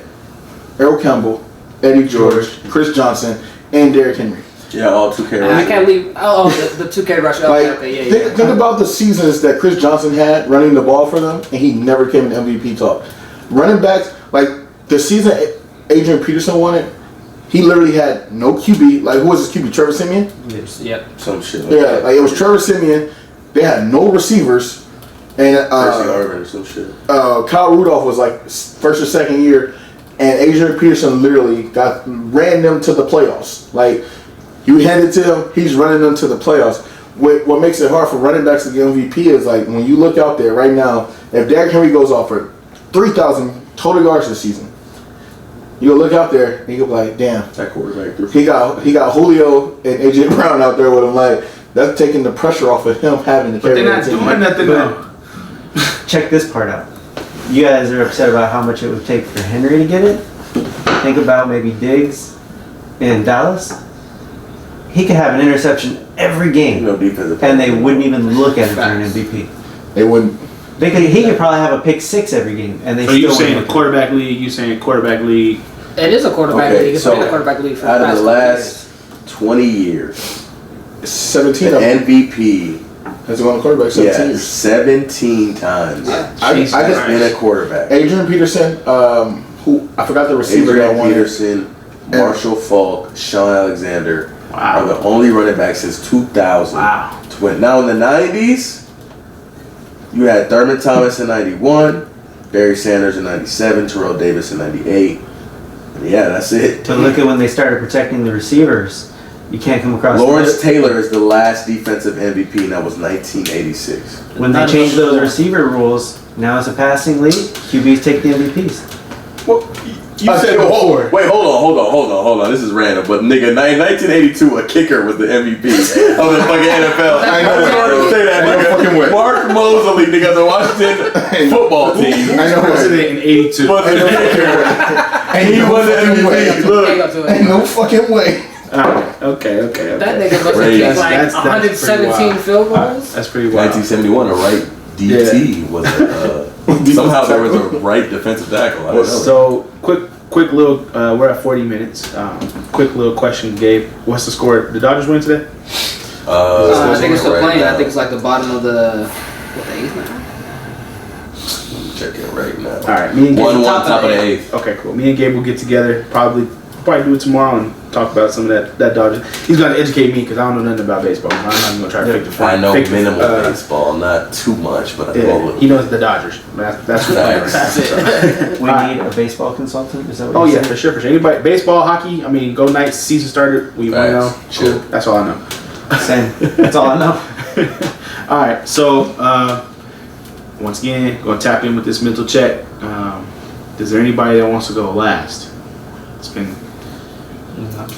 Earl Campbell, Eddie George, Chris Johnson, and Derrick Henry. Yeah, all 2K. I can't leave. The 2K rush. Think about the seasons that Chris Johnson had running the ball for them, and he never came in MVP talk. Running backs, like the season Adrian Peterson won it, he literally had no QB. Like, who was his QB? Trevor Siemian? Yep. Some shit. Like it was Trevor Siemian. They had no receivers, and Percy Harvin or some shit. Kyle Rudolph was like first or second year, and Adrian Peterson literally ran them to the playoffs. Like, you hand it to him, he's running them to the playoffs. What makes it hard for running backs to get MVP is, like, when you look out there right now, if Derrick Henry goes off for 3,000 total yards this season, you'll look out there and you'll be like, damn, That quarterback. he got Julio and AJ Brown out there with him. Like, that's taking the pressure off of him having to carry. But they're not doing nothing though. Check this part out. You guys are upset about how much it would take for Henry to get it. Think about maybe Diggs in Dallas. He could have an interception every game, No defensive. and they wouldn't even look at him for an MVP. They wouldn't. He could probably have a pick six every game, and they So still you wouldn't saying look a quarterback league? You saying quarterback league? It is a quarterback Okay, league. It's so been a quarterback league for out of the couple last 20 years, 17 the of them MVP, has gone quarterback 17 years. 17 times I just been a quarterback. Adrian Peterson, who I forgot the receiver that Adrian won it. Peterson, Marshall Falk, Sean Alexander Wow. are the only running backs since 2000. Wow. Now in the 90s, you had Thurman Thomas in 91, Barry Sanders in 97, Terrell Davis in 98. And yeah, that's it. But look at when they started protecting the receivers. You can't come across. Lawrence Taylor is the last defensive MVP, and that was 1986. When they changed those receiver rules, now it's a passing league. QBs take the MVPs. Well, you said before. Wait, hold on. This is random, but nigga, in 1982, a kicker was the MVP of the fucking NFL. I know. Say that, No nigga. fucking way. Mark Mosley, nigga, the Washington football team. I know. President in 82. Was the kicker. And he was the MVP. Look, Ain't no fucking way. Okay. That nigga must have Crazy. kicked like That's pretty 117 wild. field goals. That's pretty wild. 1971, a right DT was somehow there was a right defensive tackle. I don't know. So quick little. We're at 40 minutes. Quick little question, Gabe. What's the score? The Dodgers win today? I think it's still right playing. now. I think it's like the bottom of the eighth now. Check it right now. All right, me and Gabe. 1-1, top of top of the the eighth. Okay, cool. Me and Gabe will get together. Probably do it tomorrow and talk about some of that Dodgers. He's gonna educate me because I don't know nothing about baseball. I'm not even gonna try to fake the fun. I know fake the- minimal baseball, not too much, but I know a Yeah, little. he knows the Dodgers. That's what Nice. That's it. We need a baseball consultant. Is that what Oh you're yeah, saying? for sure. Anybody, baseball, hockey. I mean, go Knights. Season started. We won now. Facts. Cool. Chill. That's all I know. Same. That's all I know. All right. So once again, gonna tap in with this mental check. Is there anybody that wants to go last? It's been.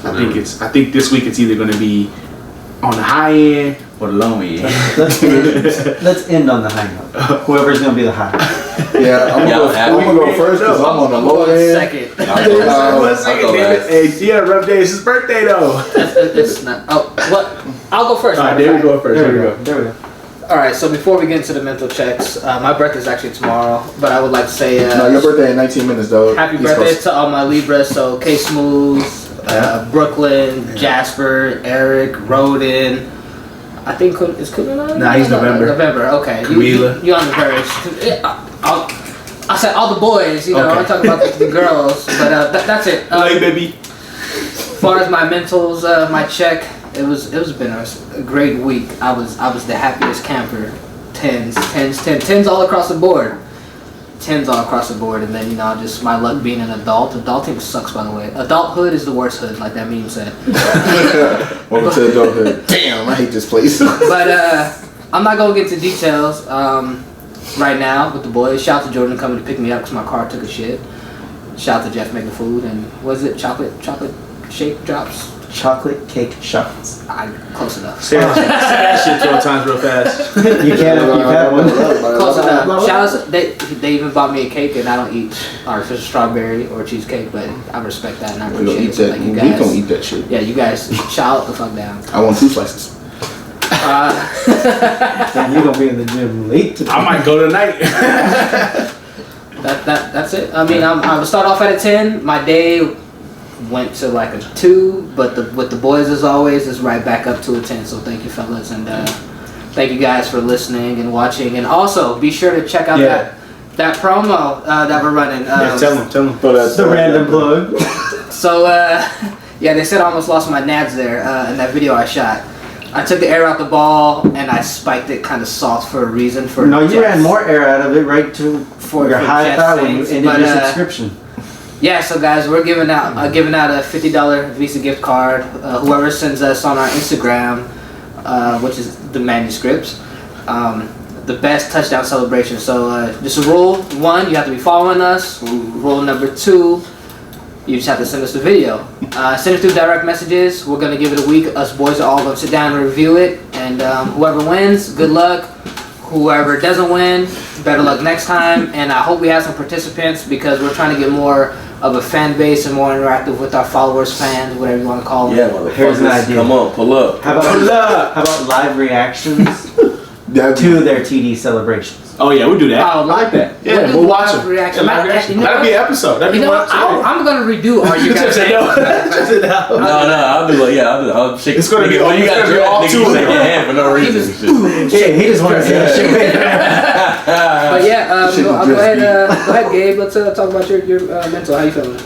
I think this week it's either gonna be on the high end or the low end. Let's end on the high note. Whoever's gonna be the high. Yeah, I'm gonna go first because I'm on the low end. Second. I'll go last. Hey, he had a rough day. It's his birthday though. It's not. Oh, what? I'll go first. All right, there we go first. There we go. There we go. All right. So before we get into the mental checks, my birthday is actually tomorrow, but I would like to say No, your birthday in 19 minutes, though. happy East birthday Coast. to all my Libras. So K Smooth, Brooklyn, Jasper, Eric, Roden. I think is Kuna on? Nah, he's November. November. Okay. Camila. You on the verge. I said all the boys. You know, Okay. I'm talking about the girls, but that's it. Hey, baby. As far as my mentals, my check, it was been a great week. I was the happiest camper. Tens all across the board. Tens all across the board, and then just my luck being an adult. Adulting sucks, by the way. Adulthood is the worst hood, like that meme said. Welcome to adulthood. Damn, I hate this place. But I'm not gonna get into details right now with the boys. Shout out to Jordan coming to pick me up because my car took a shit. Shout out to Jeff making food, and was it chocolate shake drops? Chocolate cake shots. Close enough. Say that shit 12 times real fast. You can't. You've had one. Close enough. Shout out. They even bought me a cake, and I don't eat artificial strawberry or cheesecake, but I respect that and I We don't appreciate eat it. that. Like you We guys. don't eat that shit. Yeah, you guys shout the fuck down. I want 2 slices. Then you're gonna be in the gym late today. I might go tonight. That's it. I mean, I would start off at a 10. My day went to like a 2, but with the boys as always is right back up to a 10. So thank you, fellas, and thank you guys for listening and watching. And also be sure to check out that promo that we're running. Yeah, tell him. The random plug. So yeah, they said I almost lost my nads there in that video I shot. I took the air out the ball and I spiked it kind of soft for a reason. No, you ran more air out of it right to For your high Jets thigh when you things, ended but, your subscription. Yeah, so guys, we're giving out a $50 Visa gift card. Whoever sends us on our Instagram, which is the manuscripts, the best touchdown celebration. So just a rule 1, you have to be following us. Rule number 2, you just have to send us the video. Send it through direct messages. We're gonna give it a week. Us boys are all gonna sit down and review it. And whoever wins, good luck. Whoever doesn't win, better luck next time. And I hope we have some participants because we're trying to get more of a fan base and more interactive with our followers, fans, whatever you want to call them. Yeah, motherfuckers. Here's an idea. Come on, pull up. How about live reactions to their TD celebrations? Oh yeah, we do that. Oh, I like that. We'll Yeah, do we'll watch live them. reaction. Yeah, live reaction. You know That'd be an episode. That'd You be know, one episode. I'm gonna redo all you guys. No, I'll do I'll shake. It's gonna be all- you it's got gonna be dressed, all nigga, two you of shake them. your hand for no reason. He just wanted to say shit. But yeah, I'll go ahead, Gabe. Let's talk about your mental. How you feeling?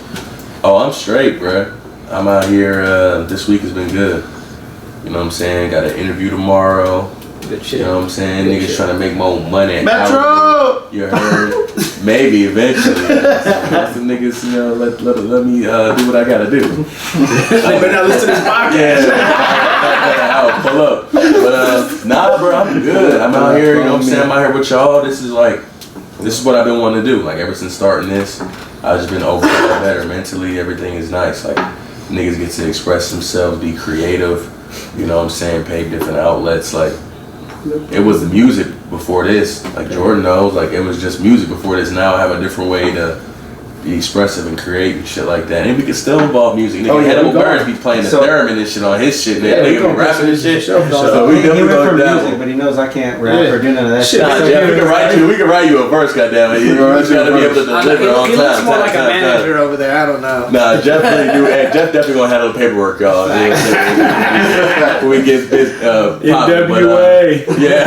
Oh, I'm straight, bro. I'm out here. This week has been good. You know what I'm saying? Got an interview tomorrow. Good shit. You know what I'm saying? Good Niggas shit. trying to make more money. Metro! You heard? Maybe eventually. Some niggas, you know, let me do what I gotta do. They better not listen to this podcast. Yeah, I'll pull up. But nah, bro, I'm good. I'm out here, you know what I'm saying? I'm out here with y'all. This is what I've been wanting to do. Like ever since starting this, I've just been overall better mentally. Everything is nice. Like niggas get to express themselves, be creative. You know what I'm saying? Pay different outlets. Like it was the music before this. Like Jordan knows. Like it was just music before this. Now I have a different way to be expressive and create and shit like that. And we can still involve music. Nigga, Hannibal Burns be playing the theremin and shit on his shit. Man. Nigga be rapping and shit. So we He definitely went go for down. music, but he knows I can't rap or do none of that shit. Nah, Jeff, we can write you a verse, goddammit. You gotta be able to deliver on He looks time. more like a manager over there. I don't know. Nah, Jeff really do. Jeff definitely gonna handle the paperwork, y'all. When we get this NWA. Yeah.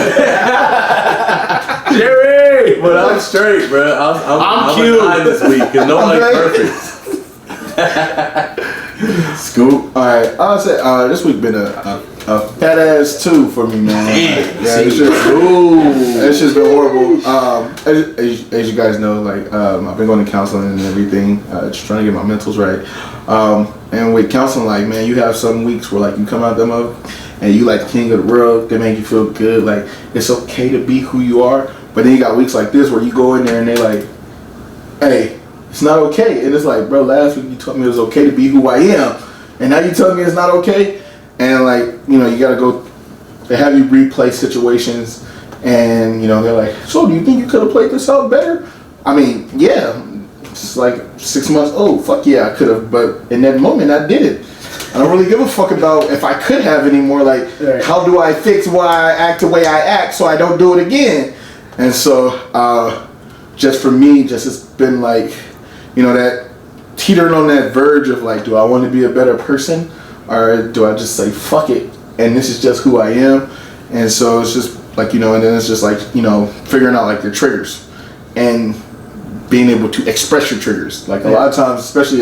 Jerry! But I'm straight, bro. I'm cute. behind this week because nobody's perfect. Scoop. All right, I'll say this week been a fat ass 2 for me, man. It's just been horrible. As you guys know, like I've been going to counseling and everything, just trying to get my mentals right. And with counseling, like man, you have some weeks where like you come out them up and you like the king of the world. They make you feel good. Like it's okay to be who you are. But then you got weeks like this where you go in there and they like, hey, it's not okay. And it's like, bro, last week you told me it was okay to be who I am. And now you tell me it's not okay. And like, you know, you got to go, they have you replay situations. And, you know, they're like, so do you think you could have played this out better? I mean, yeah. It's like 6 months old. Fuck yeah, I could have. But in that moment, I did it. I don't really give a fuck about if I could have anymore. Like, how do I fix why I act the way I act so I don't do it again? And so, just for me, just it's been like, you know, that teetering on that verge of like, do I want to be a better person or do I just say fuck it and this is just who I am? And so it's just like, you know, and then it's just like, you know, figuring out like your triggers and being able to express your triggers. Like a lot of times, especially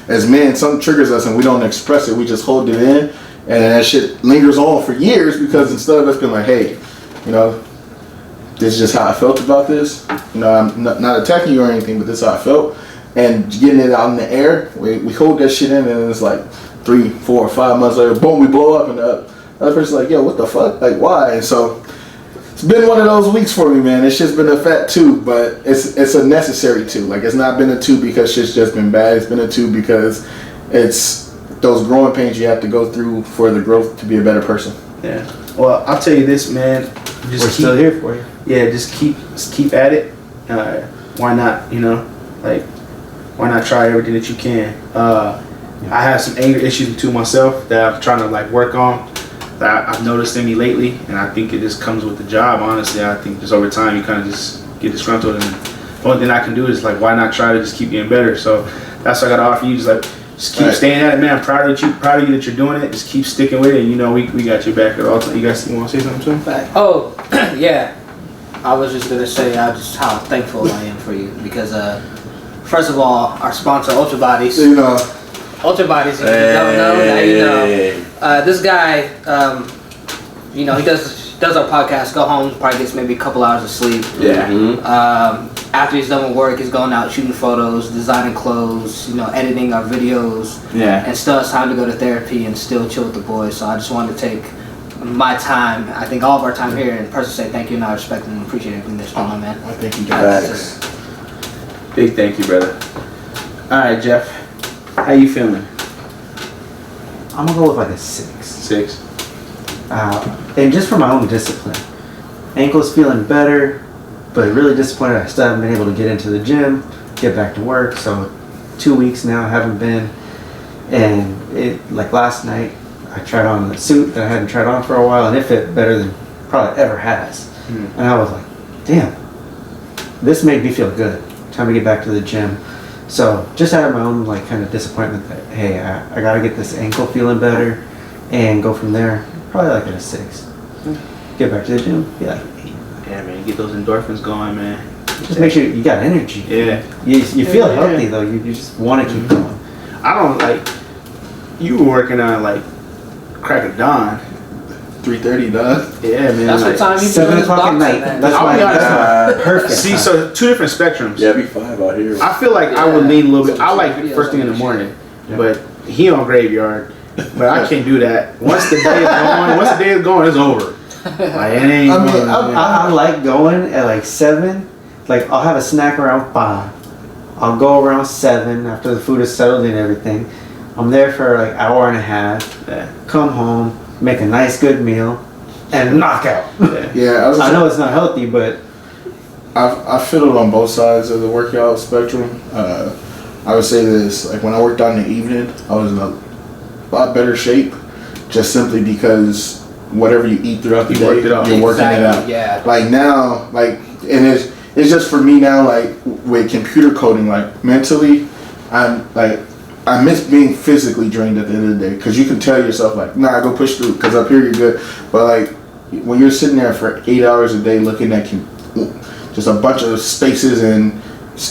as men, some triggers us and we don't express it. We just hold it in and that shit lingers on for years because instead of us being like, hey, you know, this is just how I felt about this. You know, I'm not attacking you or anything, but this is how I felt. And getting it out in the air, we hold that shit in, and it's like 3, 4, 5 months later, boom, we blow up, and the other person's like, yo, what the fuck? Like, why? And so it's been one of those weeks for me, man. It's just been a fat 2, but it's a necessary 2. Like, it's not been a 2 because shit's just been bad. It's been a 2 because it's those growing pains you have to go through for the growth to be a better person. Yeah. Well, I'll tell you this, man. We're still here for you. Yeah, just keep at it. Why not? You know, like why not try everything that you can? I have some anger issues to myself that I'm trying to like work on. That I've noticed in me lately, and I think it just comes with the job. Honestly, I think just over time you kind of just get disgruntled, and the only thing I can do is like why not try to just keep getting better. So that's what I got to offer you. Just keep staying at it, man. I'm proud of you that you're doing it. Just keep sticking with it. And you know, we got your back at all times. You guys want to say something to him? Oh, yeah. I was just gonna say just how thankful I am for you because first of all, our sponsor Ultra Bodies. You know, Ultra Bodies. If you don't know, now you know. This guy, you know, he does our podcast. Go home, probably gets maybe a couple hours of sleep. Yeah. After he's done with work, he's going out shooting photos, designing clothes, you know, editing our videos. Yeah. And still has time to go to therapy and still chill with the boys. So I just wanted to take my time, I think all of our time here, and personally say thank you and I respect and appreciate everything that's going on, man. I think you Facts. Big thank you, brother. All right, Jeff. How you feeling? I'm gonna go with like a 6. 6. And just for my own discipline. Ankle's feeling better, but really disappointed I still haven't been able to get into the gym, get back to work. So 2 weeks now I haven't been. And it like last night I tried on the suit that I hadn't tried on for a while and it fit better than probably ever has. And I was like, damn, this made me feel good. Time to get back to the gym. So just out of my own like kind of disappointment that, hey, I gotta get this ankle feeling better and go from there. Probably like at a 6. Get back to the gym, be like 8. Yeah, man. You get those endorphins going, man. Just make sure you got energy. Yeah. You feel healthy though. You just want to keep going. I don't like. You were working on like crack of dawn. 3:30, dog. Yeah, man. That's what like, time you 7 o'clock at night. That's I'll my be honest. perfect. See, time. so two different spectrums. Yeah, be 5 out here. I feel like I would Yeah. lean a little bit. I like first thing in the morning, but he on graveyard. But I can't do that. Once the day is going, it's over. Like, it ain't. I mean, going, I like going at like 7. Like I'll have a snack around 5. I'll go around 7 after the food is settled and everything. I'm there for like hour and a half. Come home, make a nice good meal, and knock out. Yeah, I know it's not healthy, but I fiddled on both sides of the workout spectrum. I would say this, like when I worked out in the evening, I was in a lot better shape, just simply because whatever you eat throughout the You day, worked it out. you're working it out. Exactly, yeah. Like now, like, and it's just for me now, like with computer coding, like mentally, I miss being physically drained at the end of the day, because you can tell yourself like, nah, go push through, because up here you're good. But like when you're sitting there for 8 hours a day looking at just a bunch of spaces and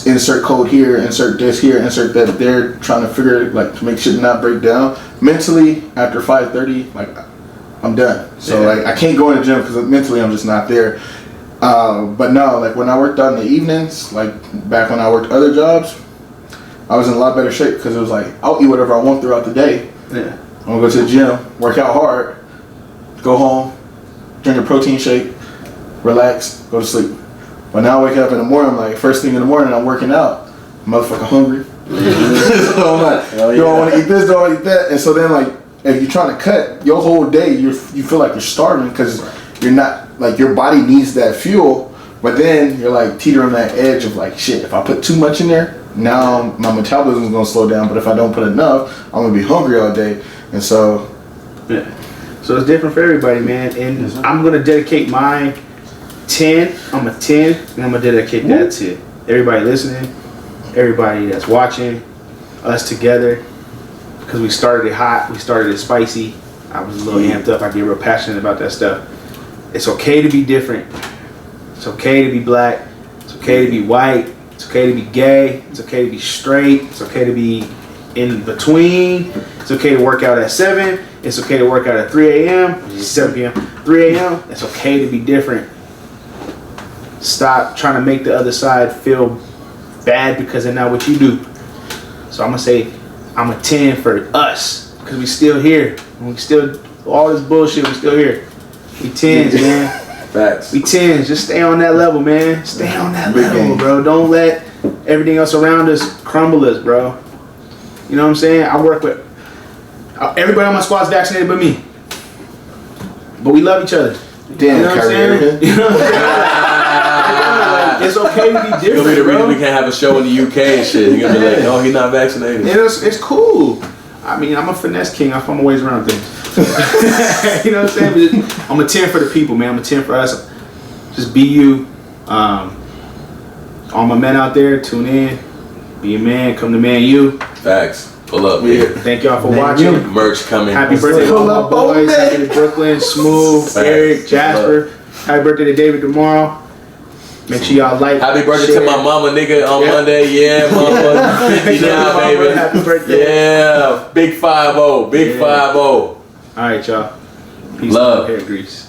insert code here, insert this here, insert that there, trying to figure like to make shit not break down. Mentally, after 5:30, like I'm done. So like I can't go in the gym because mentally I'm just not there. But no, like when I worked out in the evenings, like back when I worked other jobs, I was in a lot better shape because it was like I'll eat whatever I want throughout the day. Yeah. I'm gonna go to the gym, work out hard, go home, drink a protein shake, relax, go to sleep. But now I wake up in the morning, I'm like, first thing in the morning, I'm working out. Motherfucker hungry. So I'm like, do I want to eat this, do I want to eat that? And so then like, if you're trying to cut, your whole day, you feel like you're starving because you're not, like your body needs that fuel. But then you're like teetering on that edge of like, shit, if I put too much in there, now my metabolism is going to slow down. But if I don't put enough, I'm going to be hungry all day. And so... Yeah. So it's different for everybody, man. And I'm going to dedicate my 10. I'm a 10, and I'm going to dedicate that to everybody listening, everybody that's watching, us together. Because we started it hot, we started it spicy. I was a little amped up. I get real passionate about that stuff. It's okay to be different. It's okay to be black. It's okay to be white. It's okay to be gay. It's okay to be straight. It's okay to be in between. It's okay to work out at 7. It's okay to work out at 3 a.m. 7 p.m. 3 a.m. It's okay to be different. Stop trying to make the other side feel bad because they're not what you do. So I'm going to say I'm a 10 for us because we still here. We still, all this bullshit, we still here. We 10s, man. Facts. We 10s. Just stay on that level, man. Stay on that level, bro. Don't let everything else around us crumble us, bro. You know what I'm saying? I work with everybody on my squad's vaccinated but me. But we love each other. Damn, you know what I'm saying? You know what I'm saying? It's okay to be You'll be different, the reason bro. we can't have a show in the UK and shit. You're gonna be like, no, he's not vaccinated. And it's cool. I mean, I'm a finesse king. I find my ways around things. You know what I'm saying? But I'm a 10 for the people, man. I'm a 10 for us. Just be you. All my men out there, tune in. Be a man. Come to man you. Facts. Pull up, man. Thank y'all for watching. Merch coming. Happy birthday to all Pull my up, boys. baby. Happy to Brooklyn, Smooth, Facts. Eric, Jasper. Happy birthday to David tomorrow. Make sure y'all like. Happy birthday share. to my mama, nigga, on Yeah. Monday. Yeah, mama. 50 now, Mama, baby. happy birthday. Yeah. Big 5-0. Big Yeah. 5-0. All right, y'all. Peace Love. out. Hair grease.